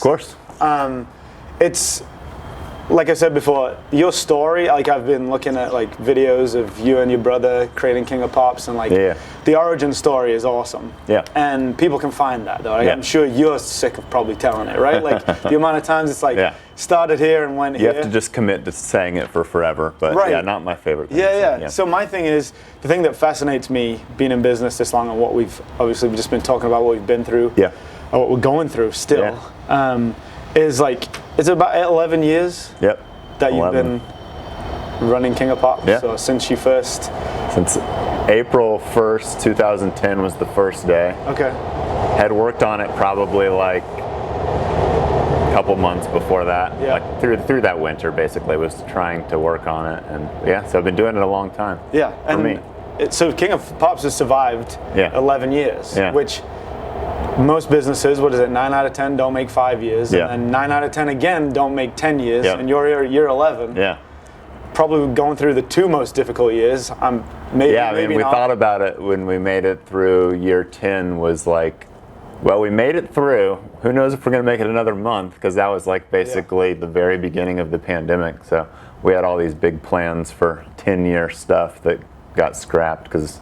course. It's like I said before, your story, like I've been looking at like videos of you and your brother creating King of Pups, and like the origin story is awesome. Yeah. And people can find that though. Like, I'm sure you're sick of probably telling it, right? Like the amount of times it's like started here and went here. You have to just commit to saying it for forever, but yeah, not my favorite thing. Yeah. So my thing is, the thing that fascinates me being in business this long and what we've obviously just been talking about, what we've been through, or what we're going through still, is like, it's about 11 years that you've been running King of Pups. So since April 1st, 2010 was the first day. Okay. Had worked on it probably like a couple months before that. Like through that winter, basically, was trying to work on it, and so I've been doing it a long time. For me. So King of Pups has survived 11 years, which most businesses, 9 out of 10 don't make 5 years, and then 9 out of 10 again don't make 10 years, and you're year 11. Probably going through the 2 most difficult years. We thought about it when we made it through year 10, was like, well, we made it through. Who knows if we're going to make it another month, because that was like basically the very beginning of the pandemic. So we had all these big plans for 10-year stuff that got scrapped because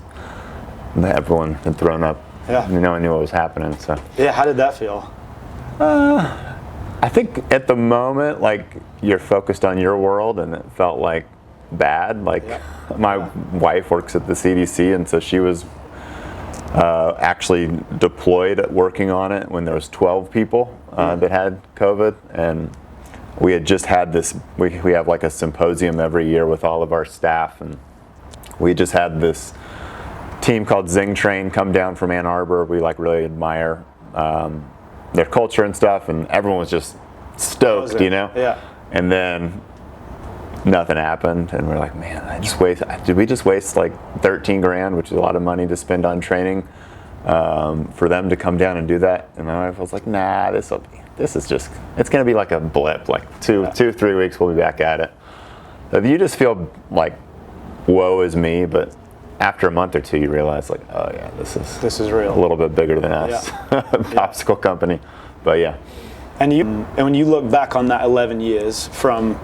everyone had thrown up. No one knew what was happening. So how did that feel? I think at the moment, like, you're focused on your world, and it felt like bad. Like my wife works at the CDC, and so she was actually deployed working on it when there was 12 people that had COVID, and we had just had this. We have like a symposium every year with all of our staff, and we just had this team called Zing Train come down from Ann Arbor. We like really admire their culture and stuff, and everyone was just stoked, you know. And then nothing happened, and we're like, man, did we just waste like 13 grand, which is a lot of money to spend on training, for them to come down and do that? And my wife was like, nah, this is just, it's gonna be like a blip, like 3 weeks we'll be back at it. So you just feel like, woe is me, but after a month or 2, you realize, like, oh yeah, this is real. A little bit bigger than us, popsicle company, but yeah. And when you look back on that 11 years from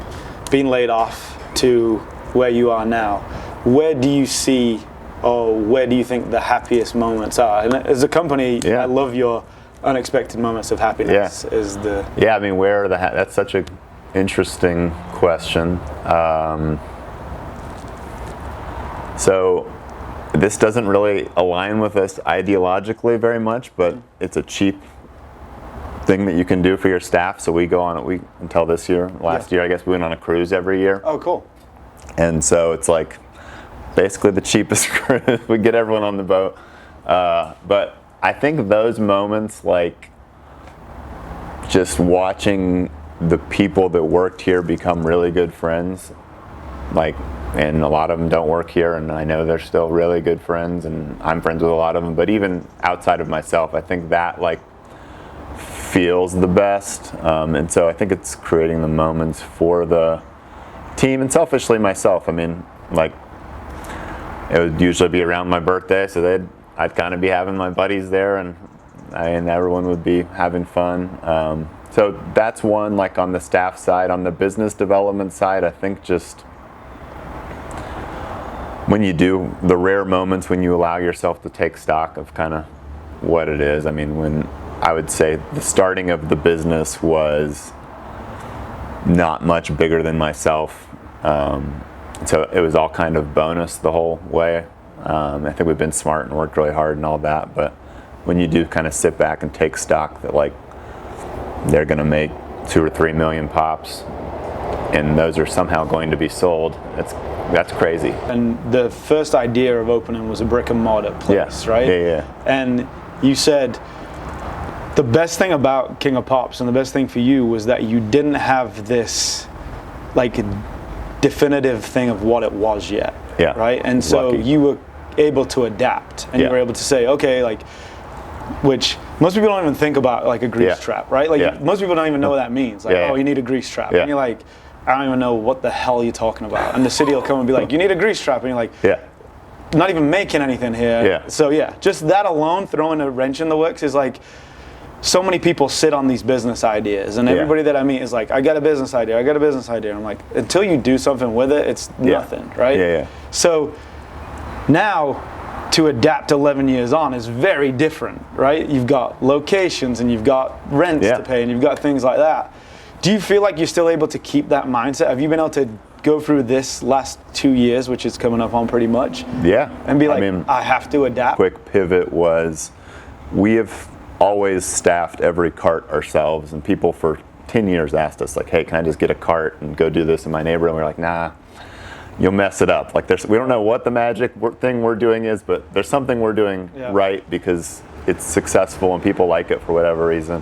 being laid off to where you are now, where do you see, or where do you think the happiest moments are? And as a company, I love your unexpected moments of happiness. I mean, where are that's such an interesting question. So this doesn't really align with us ideologically very much, but it's a cheap thing that you can do for your staff. So we go on it. Until this year, last year, I guess we went on a cruise every year. Oh, cool. And so it's like basically the cheapest cruise. We get everyone on the boat. But I think those moments, like just watching the people that worked here become really good friends, like, and a lot of them don't work here, and I know they're still really good friends, and I'm friends with a lot of them, but even outside of myself, I think that like feels the best, and so I think it's creating the moments for the team, and selfishly myself. I mean, like, it would usually be around my birthday, so I'd kind of be having my buddies there, and everyone would be having fun. So that's one, like on the staff side. On the business development side, I think just when you do the rare moments when you allow yourself to take stock of kind of what it is. I mean, when I would say the starting of the business was not much bigger than myself. So it was all kind of bonus the whole way. I think we've been smart and worked really hard and all that, but when you do kind of sit back and take stock that like they're going to make 2 or 3 million pops, and those are somehow going to be sold, that's crazy. And the first idea of opening was a brick and mortar place, right? Yeah. And you said the best thing about King of Pups and the best thing for you was that you didn't have this like definitive thing of what it was yet. Right? And so you were able to adapt, and you were able to say, okay, like, which most people don't even think about, like a grease trap, right? Like most people don't even know what that means. Like, oh, you need a grease trap. And you're like, I don't even know what the hell you're talking about. And the city will come and be like, you need a grease trap. And you're like, not even making anything here. So just that alone, throwing a wrench in the works, is like, so many people sit on these business ideas, and everybody that I meet is like, I got a business idea, I got a business idea. And I'm like, until you do something with it, it's nothing, right? Yeah. So now, to adapt 11 years on is very different, right? You've got locations, and you've got rents to pay, and you've got things like that. Do you feel like you're still able to keep that mindset? Have you been able to go through this last 2 years, which is coming up on pretty much? Yeah. And be like, I have to adapt? Quick pivot was, we have always staffed every cart ourselves, and people for 10 years asked us, like, hey, can I just get a cart and go do this in my neighborhood? And we're like, nah, you'll mess it up. Like, we don't know what the magic thing we're doing is, but there's something we're doing right because it's successful and people like it for whatever reason.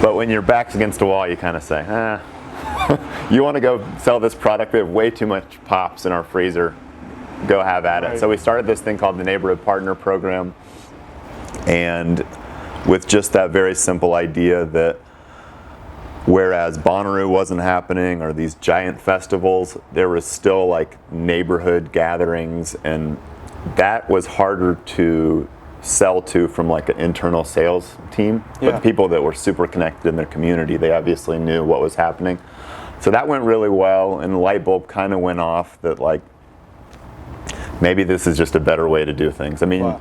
But when your back's against a wall, you kind of say, you want to go sell this product? We have way too much Pops in our freezer. Go have at it. So we started this thing called the Neighborhood Partner Program, and with just that very simple idea that whereas Bonnaroo wasn't happening or these giant festivals, there was still like neighborhood gatherings, and that was harder to sell to from like an internal sales team. But the people that were super connected in their community, they obviously knew what was happening. So that went really well, and the light bulb kind of went off that like, maybe this is just a better way to do things. I mean,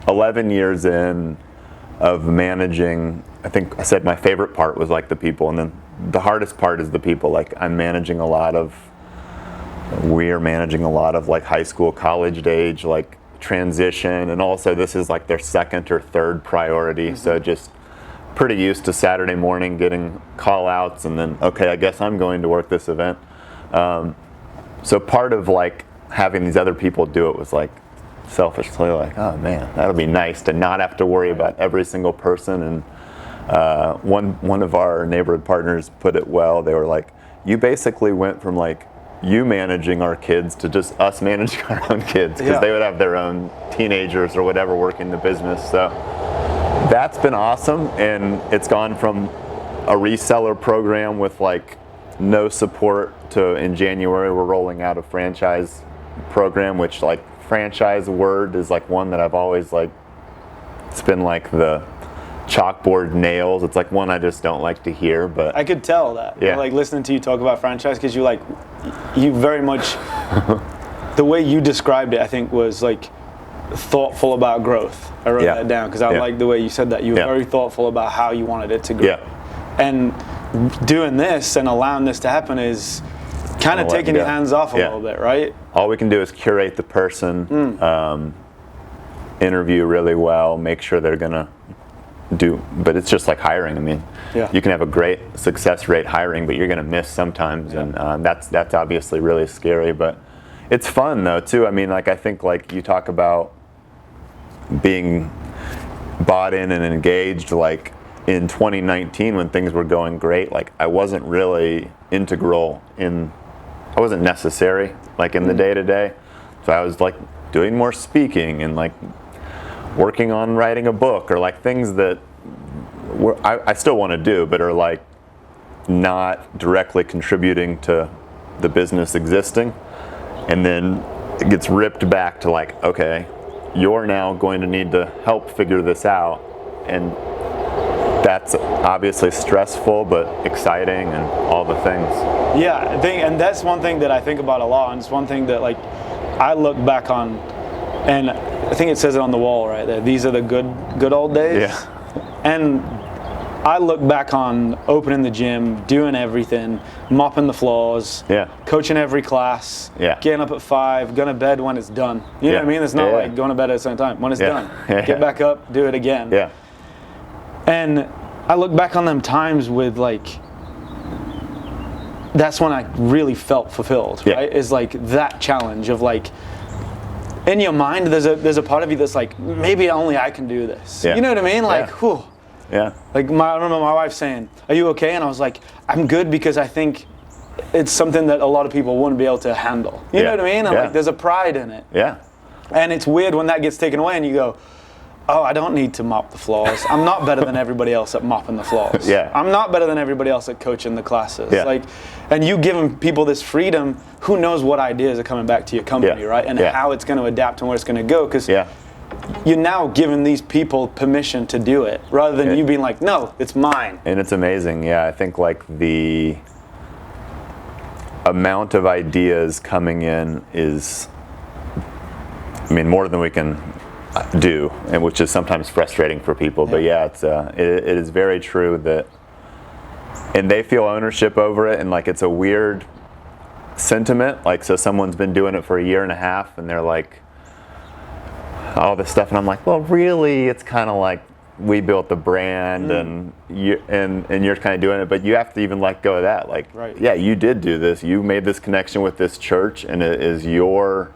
11 years in of managing, I think I said my favorite part was like the people, and then the hardest part is the people. Like we're managing a lot of like high school, college age, like transition, and also this is like their second or third priority. So just pretty used to Saturday morning getting call outs, and then, okay, I guess I'm going to work this event. So part of like having these other people do it was like selfishly like, oh man, that would be nice to not have to worry about every single person. And one of our neighborhood partners put it well. They were like, you basically went from like you managing our kids to just us managing our own kids, because they would have their own teenagers or whatever working the business. So that's been awesome, and it's gone from a reseller program with like no support to, in January, we're rolling out a franchise program, which like franchise word is like one that I've always like, it's been like the chalkboard nails. It's like one I just don't like to hear, but I could tell that. Yeah. Like listening to you talk about franchise, because you very much, the way you described it, I think was like thoughtful about growth. I wrote that down because I like the way you said that. You were very thoughtful about how you wanted it to grow. And doing this and allowing this to happen is kind of taking your hands off a little bit, right? All we can do is curate the person, interview really well, make sure they're gonna do, but it's just like hiring. I mean, you can have a great success rate hiring, but you're gonna miss sometimes, and that's obviously really scary, but it's fun though too. I mean, like I think like you talk about being bought in and engaged, like in 2019 when things were going great, like I wasn't really integral I wasn't necessary like in the day-to-day. So I was like doing more speaking and like working on writing a book, or like things that I still want to do, but are like not directly contributing to the business existing. And then it gets ripped back to like, okay, you're now going to need to help figure this out. And that's obviously stressful, but exciting and all the things. Yeah, and that's one thing that I think about a lot, and it's one thing that like I look back on, and I think it says it on the wall right there. These are the good old days. Yeah. And I look back on opening the gym, doing everything, mopping the floors, coaching every class, getting up at 5, going to bed when it's done. You know what I mean? It's not like going to bed at the same time. When it's done, get back up, do it again. Yeah. And I look back on them times with like, that's when I really felt fulfilled, right? Is like that challenge of like, in your mind, there's a part of you that's like, maybe only I can do this. You know what I mean? Like, whew. Yeah. Like I remember my wife saying, "Are you okay?" And I was like, "I'm good," because I think it's something that a lot of people wouldn't be able to handle. You know what I mean? And like, there's a pride in it. Yeah. And it's weird when that gets taken away and you go, "Oh, I don't need to mop the floors. I'm not better than everybody else at mopping the floors. I'm not better than everybody else at coaching the classes." Like, and you giving people this freedom, who knows what ideas are coming back to your company, right? And how it's going to adapt and where it's going to go. Because you're now giving these people permission to do it, rather than you being like, no, it's mine. And it's amazing. Yeah, I think like the amount of ideas coming in is, I mean, more than we can do, and which is sometimes frustrating for people. But yeah, it is very true that, and they feel ownership over it, and like it's a weird sentiment. Like, so someone's been doing it for a year and a half, and they're like, all this stuff, and I'm like, well, really, it's kind of like we built the brand, and you're kind of doing it, but you have to even let go of that. Like, yeah, you did do this. You made this connection with this church, and it is your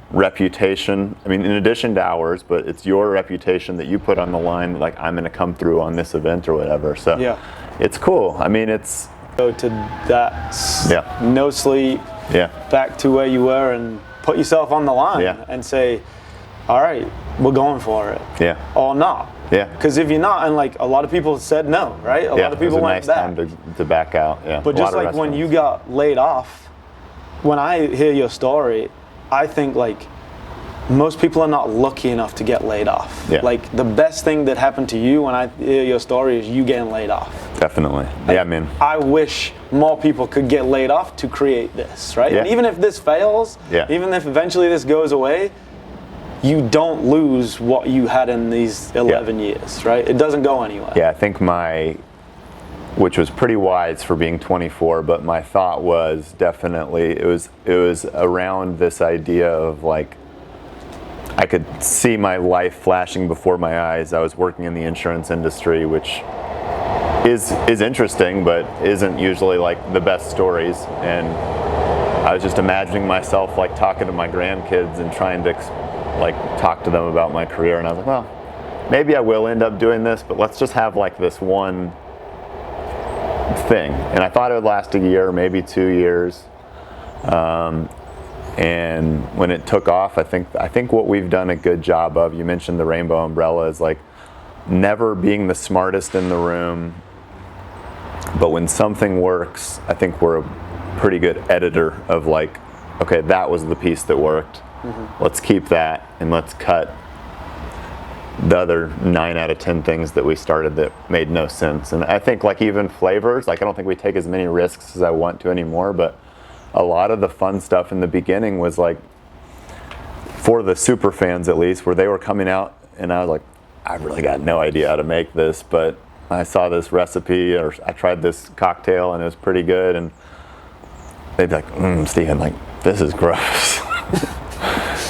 reputation. I mean, in addition to ours, but it's your reputation that you put on the line. Like, I'm going to come through on this event or whatever. So it's cool. I mean, it's go to that. No sleep. Back to where you were, and put yourself on the line, and say, all right, we're going for it. Or not. Because if you're not, and like a lot of people said no, right? A lot of people went back. Time to back out. But just like when you got laid off, when I hear your story, I think like most people are not lucky enough to get laid off. Like the best thing that happened to you when I hear your story is you getting laid off. Definitely. Like, I mean, I wish more people could get laid off to create this, right? And even if this fails, even if eventually this goes away, you don't lose what you had in these 11 years, right? It doesn't go anywhere. Yeah, I think which was pretty wise for being 24, but my thought was definitely, it was around this idea of like, I could see my life flashing before my eyes. I was working in the insurance industry, which is interesting, but isn't usually like the best stories. And I was just imagining myself like talking to my grandkids and trying to like talk to them about my career, and I was like, well, maybe I will end up doing this, but let's just have like this one thing. And I thought it would last a year, maybe 2 years. And when it took off, I think what we've done a good job of, you mentioned the rainbow umbrella, is like never being the smartest in the room, but when something works, I think we're a pretty good editor of like, okay, that was the piece that worked. Let's keep that, and let's cut the other 9 out of 10 things that we started that made no sense. And I think like even flavors, like I don't think we take as many risks as I want to anymore, but a lot of the fun stuff in the beginning was like, for the super fans at least, where they were coming out and I was like, I really got no idea how to make this, but I saw this recipe, or I tried this cocktail and it was pretty good, and they'd be like, Stephen, like, this is gross.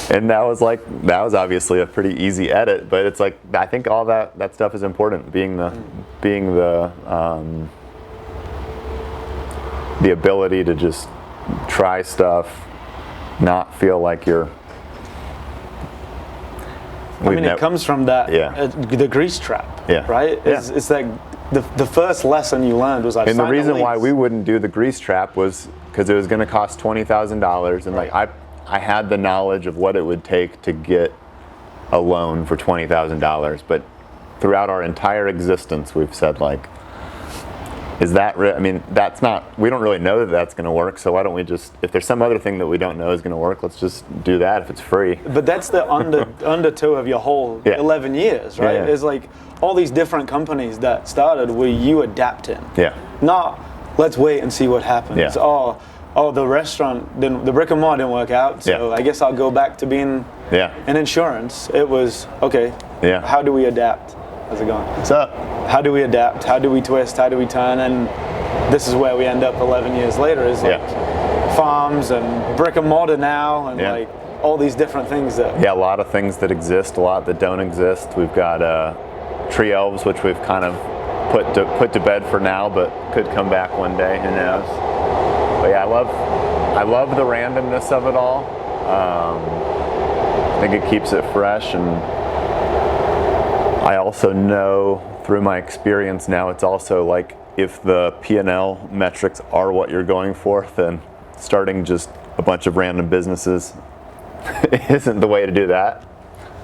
And that was obviously a pretty easy edit, but it's like, I think all that stuff is important. Being the ability to just try stuff, not feel like you're. I mean, it comes from that the grease trap, right? It's like the first lesson you learned was like. And the reason why we wouldn't do the grease trap was because it was going to cost $20,000, and like I had the knowledge of what it would take to get a loan for $20,000, but throughout our entire existence, we've said like, is that I mean, that's not, we don't really know that that's going to work, so why don't we just, if there's some other thing that we don't know is going to work, let's just do that if it's free. But that's the undertow of your whole 11 years, right? There's like all these different companies that started where you adapting. Not, let's wait and see what happens. Oh, the restaurant the brick and mortar didn't work out, so I guess I'll go back to being in insurance. It was, okay, how do we adapt? How's it going? What's up? How do we adapt? How do we twist? How do we turn? And this is where we end up 11 years later, is like farms and brick and mortar now, and like all these different things that. A lot of things that exist, a lot that don't exist. We've got tree elves, which we've kind of put to bed for now, but could come back one day, who knows. But yeah, I love the randomness of it all. I think it keeps it fresh, and I also know through my experience now, it's also like, if the P&L metrics are what you're going for, then starting just a bunch of random businesses isn't the way to do that.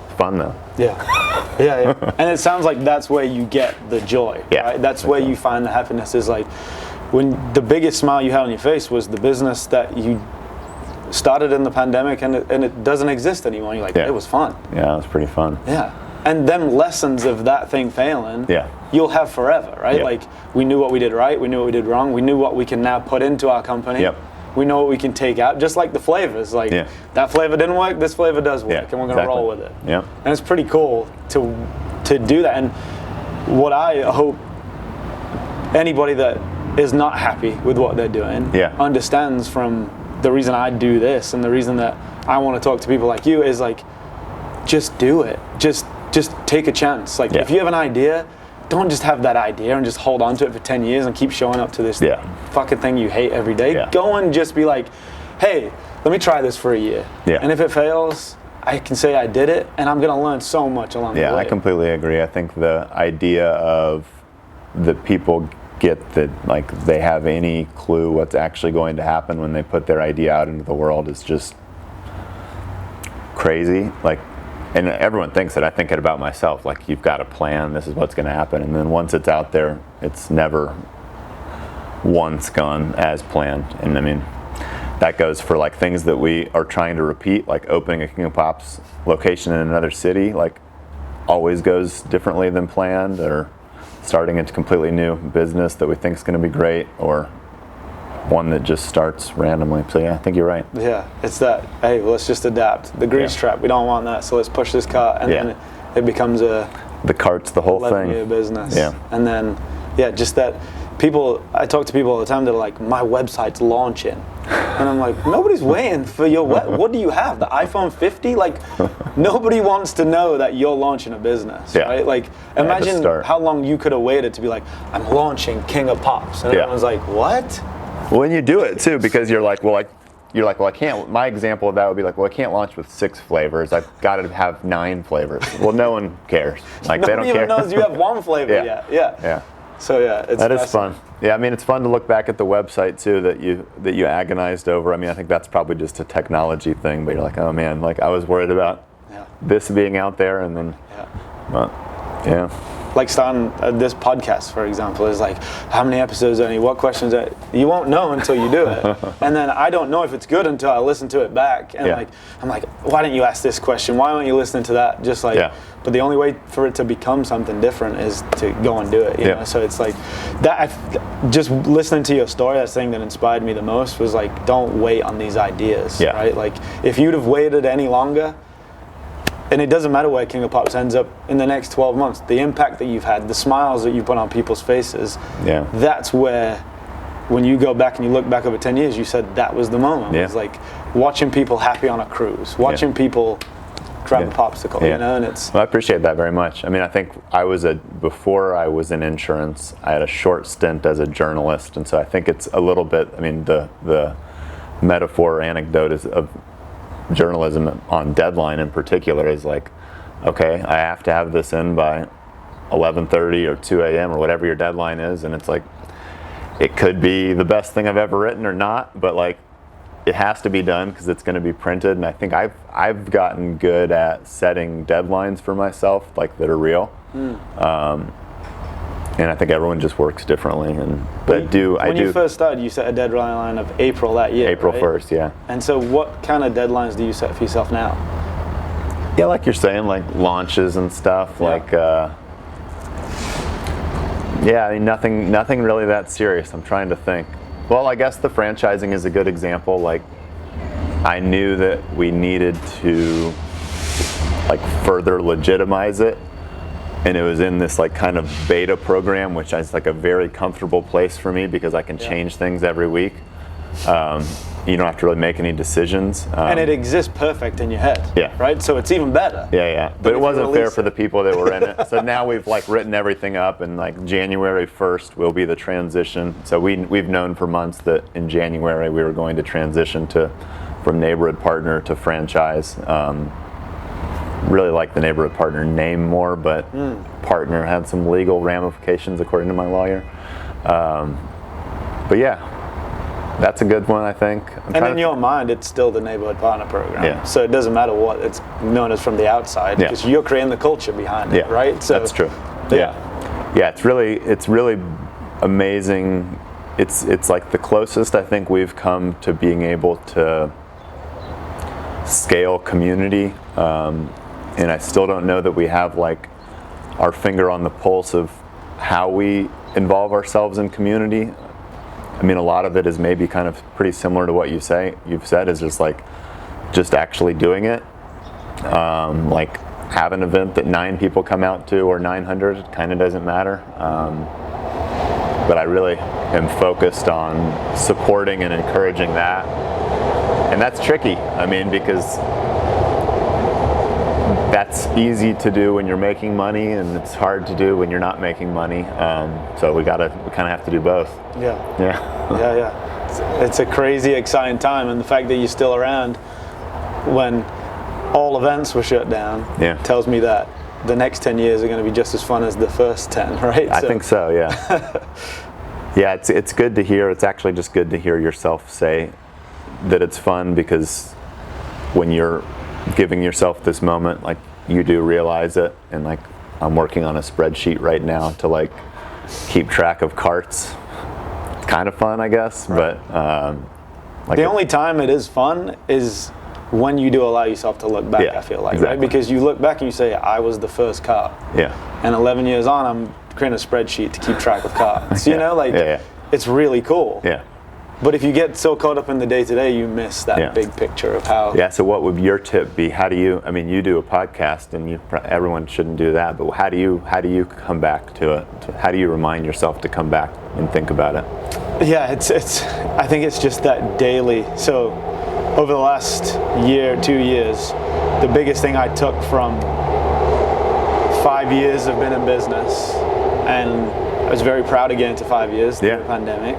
It's fun though. And it sounds like that's where you get the joy, right? That's where you find the happiness, is like when the biggest smile you had on your face was the business that you started in the pandemic and it doesn't exist anymore. You're like, it was fun. Yeah, it was pretty fun. Yeah. And them lessons of that thing failing, you'll have forever, right? Yeah. Like, we knew what we did right, we knew what we did wrong, we knew what we can now put into our company. Yep. We know what we can take out, just like the flavors. Like, that flavor didn't work, this flavor does work, and we're going to roll with it. Yeah. And it's pretty cool to do that. And what I hope anybody that is not happy with what they're doing understands from the reason I do this and the reason that I want to talk to people like you is like, just do it. Just take a chance. Like, if you have an idea, don't just have that idea and just hold on to it for 10 years and keep showing up to this fucking thing you hate every day. Go and just be like, hey, let me try this for a year. And if it fails, I can say I did it, and I'm going to learn so much along the way. Yeah, I completely agree. I think the idea of the people get that, like, they have any clue what's actually going to happen when they put their idea out into the world is just crazy. Like, and everyone thinks it. I think it about myself. Like, you've got a plan. This is what's going to happen. And then once it's out there, it's never once gone as planned. And I mean, that goes for like things that we are trying to repeat, like opening a King of Pops location in another city. Like, always goes differently than planned, or starting a completely new business that we think is going to be great, or one that just starts randomly. So yeah, I think you're right. Yeah, it's that, hey, let's just adapt. The grease trap, we don't want that, so let's push this cart, and then it becomes the cart's the whole thing. Year business. Yeah. And then, just that people, I talk to people all the time that are like, my website's launching. And I'm like, nobody's waiting for your what do you have? The iPhone 50? Like, nobody wants to know that you're launching a business, right? Like, imagine how long you could have waited to be like, I'm launching King of Pops. And everyone's like, what? When you do it too, because you're like, well, I can't. My example of that would be like, well, I can't launch with 6 flavors. I've got to have 9 flavors. Well, no one cares. Like, they don't care. Nobody even knows you have 1 flavor yet. Yeah. So that is fun. Yeah, I mean, it's fun to look back at the website too that you agonized over. I mean, I think that's probably just a technology thing, but you're like, oh man, like, I was worried about this being out there, and then like starting this podcast, for example, is like, how many episodes are you? What questions are you? Won't know until you do it. And then I don't know if it's good until I listen to it back. And I'm like, why didn't you ask this question? Why weren't you listening to that? Just like, but the only way for it to become something different is to go and do it. You know? So it's like that. Just listening to your story, that thing that inspired me the most was like, don't wait on these ideas, right? Like, if you'd have waited any longer, and it doesn't matter where King of Pops ends up in the next 12 months, the impact that you've had, the smiles that you put on people's faces, that's where, when you go back and you look back over 10 years, you said that was the moment. It's like watching people happy on a cruise, watching people grab a popsicle, you know, and it's... Well, I appreciate that very much. I mean, I think before I was in insurance, I had a short stint as a journalist, and so I think it's a little bit, I mean, the metaphor or anecdote is of journalism on deadline in particular is like, okay, I have to have this in by 11:30 or 2 a.m. or whatever your deadline is, and it's like, it could be the best thing I've ever written or not, but like, it has to be done because it's going to be printed. And I think I've gotten good at setting deadlines for myself, like, that are real. And I think everyone just works differently. When you first started, you set a deadline of April that year. April 1st, yeah. And so what kind of deadlines do you set for yourself now? Yeah, like you're saying, like launches and stuff. Like, I mean, nothing really that serious. I'm trying to think. Well, I guess the franchising is a good example. Like, I knew that we needed to like further legitimize it. And it was in this like kind of beta program, which is like a very comfortable place for me because I can change things every week. You don't have to really make any decisions. And it exists perfect in your head, right? So it's even better. But it wasn't fair for the people that were in it. So now we've like written everything up, and like January 1st will be the transition. So we've known for months that in January we were going to transition from neighborhood partner to franchise. Really like the neighborhood partner name more, but partner had some legal ramifications according to my lawyer. But yeah, that's a good one, I think. And in your mind, it's still the neighborhood partner program. So it doesn't matter what it's known as from the outside, because you're creating the culture behind it, right? So that's true. It's really amazing. It's like the closest I think we've come to being able to scale community, and I still don't know that we have like our finger on the pulse of how we involve ourselves in community. I mean, a lot of it is maybe kind of pretty similar to what you've said is just actually doing it. Like have an event that 9 people come out to or 900, it kind of doesn't matter. But I really am focused on supporting and encouraging that. And that's tricky, I mean, because that's easy to do when you're making money, and it's hard to do when you're not making money. So we kind of have to do both. Yeah. It's a crazy, exciting time, and the fact that you're still around when all events were shut down tells me that the next 10 years are going to be just as fun as the first 10, right? I think so, yeah. Yeah, it's good to hear. It's actually just good to hear yourself say that it's fun, because when you're giving yourself this moment, like, you do realize it. And like, I'm working on a spreadsheet right now to like keep track of carts. It's kind of fun, I guess, right. But like the only time it is fun is when you do allow yourself to look back, I feel like, exactly. Right? Because you look back and you say, I was the first car. Yeah. And 11 years on, I'm creating a spreadsheet to keep track of cars. You know, like, it's really cool. Yeah. But if you get so caught up in the day-to-day, you miss that big picture of how... Yeah, so what would your tip be? How do you, I mean, you do a podcast, and everyone shouldn't do that, but how do you come back to it? How do you remind yourself to come back and think about it? Yeah, I think it's just that daily. So over the last year, 2 years, the biggest thing I took from 5 years of being in business, and I was very proud to get into 5 years through the pandemic.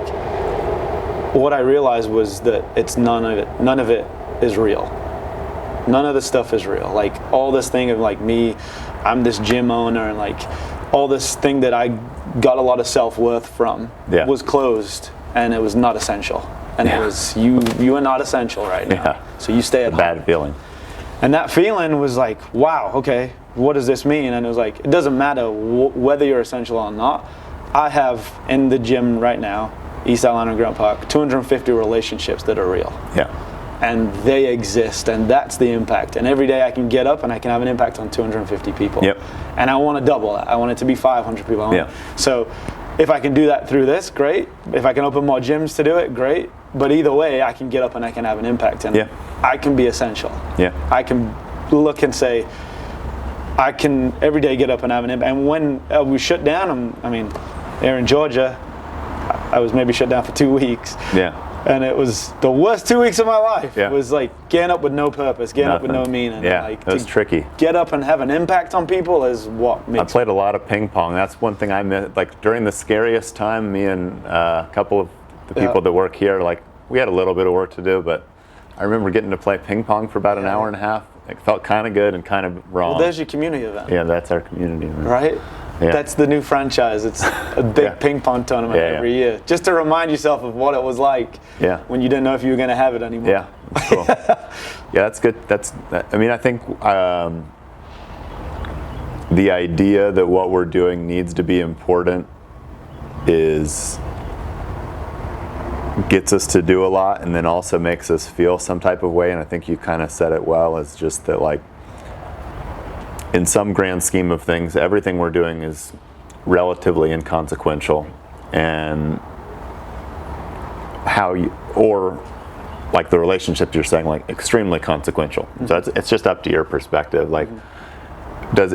What I realized was that it's none of it is real. None of the stuff is real. Like, all this thing of like me, I'm this gym owner, and like all this thing that I got a lot of self-worth from was closed, and it was not essential. And it was, you are not essential right now. So you stay at home. Bad feeling. And that feeling was like, wow, okay, what does this mean? And it was like, it doesn't matter whether you're essential or not. I have in the gym right now, East Atlanta and Grant Park, 250 relationships that are real. Yeah. And they exist, and that's the impact. And every day I can get up and I can have an impact on 250 people. Yep. And I want to double that. I want it to be 500 people. So if I can do that through this, great. If I can open more gyms to do it, great. But either way, I can get up and I can have an impact, and I can be essential. Yeah. I can look and say, I can every day get up and have an impact. And when we shut down, I mean, here in Georgia, I was maybe shut down for 2 weeks. Yeah. And it was the worst 2 weeks of my life. Yeah. It was like getting up with no purpose, getting up with no meaning. Yeah, like, it was tricky. Get up and have an impact on people is what makes. I played a lot of ping pong. That's one thing I missed. Like, during the scariest time, me and a couple of the people that work here, like, we had a little bit of work to do, but I remember getting to play ping pong for about an hour and a half. It felt kind of good and kind of wrong. Well, there's your community event. Yeah, that's our community event. Right? Yeah. That's the new franchise. It's a big ping pong tournament every year, just to remind yourself of what it was like when you didn't know if you were going to have it anymore. Yeah, that's cool. Yeah, that's good. I mean, I think the idea that what we're doing needs to be important gets us to do a lot, and then also makes us feel some type of way. And I think you kind of said it well. It's just that, like, in some grand scheme of things, everything we're doing is relatively inconsequential, and or like the relationships you're saying, like, extremely consequential. Mm-hmm. So it's just up to your perspective. Like,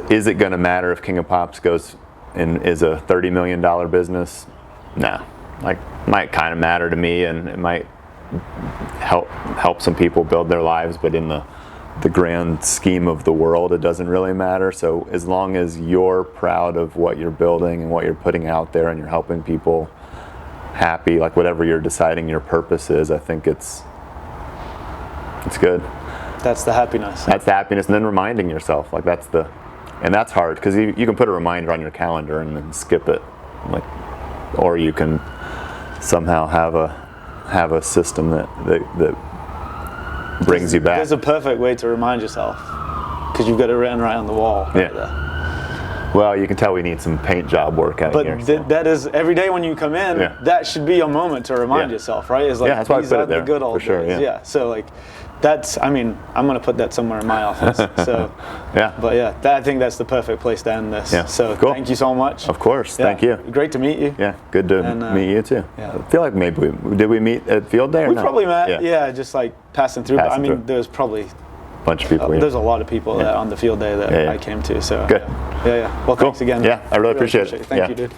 is it going to matter if King of Pops goes and is a $30 million business? No. Like, might kind of matter to me, and it might help some people build their lives, but in the grand scheme of the world, it doesn't really matter. So as long as you're proud of what you're building and what you're putting out there, and you're helping people happy, like whatever you're deciding your purpose is, I think it's good. That's the happiness. That's the happiness, and then reminding yourself, like, and that's hard, because you can put a reminder on your calendar and then skip it, like, or you can somehow have a system that brings you back. There's a perfect way to remind yourself, because you've got it written right on the wall. Right there. Well, you can tell we need some paint job work out here. But that is, every day when you come in, that should be your moment to remind yourself, right? It's like, that's why I put it there. The good old for sure. days. So, like, I mean, I'm going to put that somewhere in my office. So, yeah. But yeah, I think that's the perfect place to end this. Yeah. So cool. Thank you so much. Of course. Thank you. Great to meet you. Yeah. Good to meet you too. Yeah. I feel like maybe did we meet at Field Day or we not? probably met. Yeah. Just like passing through. But I mean, through. there's probably bunch of people. There's a lot of people that on the Field Day that I came to. So good. Yeah. Well, thanks again. Yeah. I really appreciate it. Thank you, dude.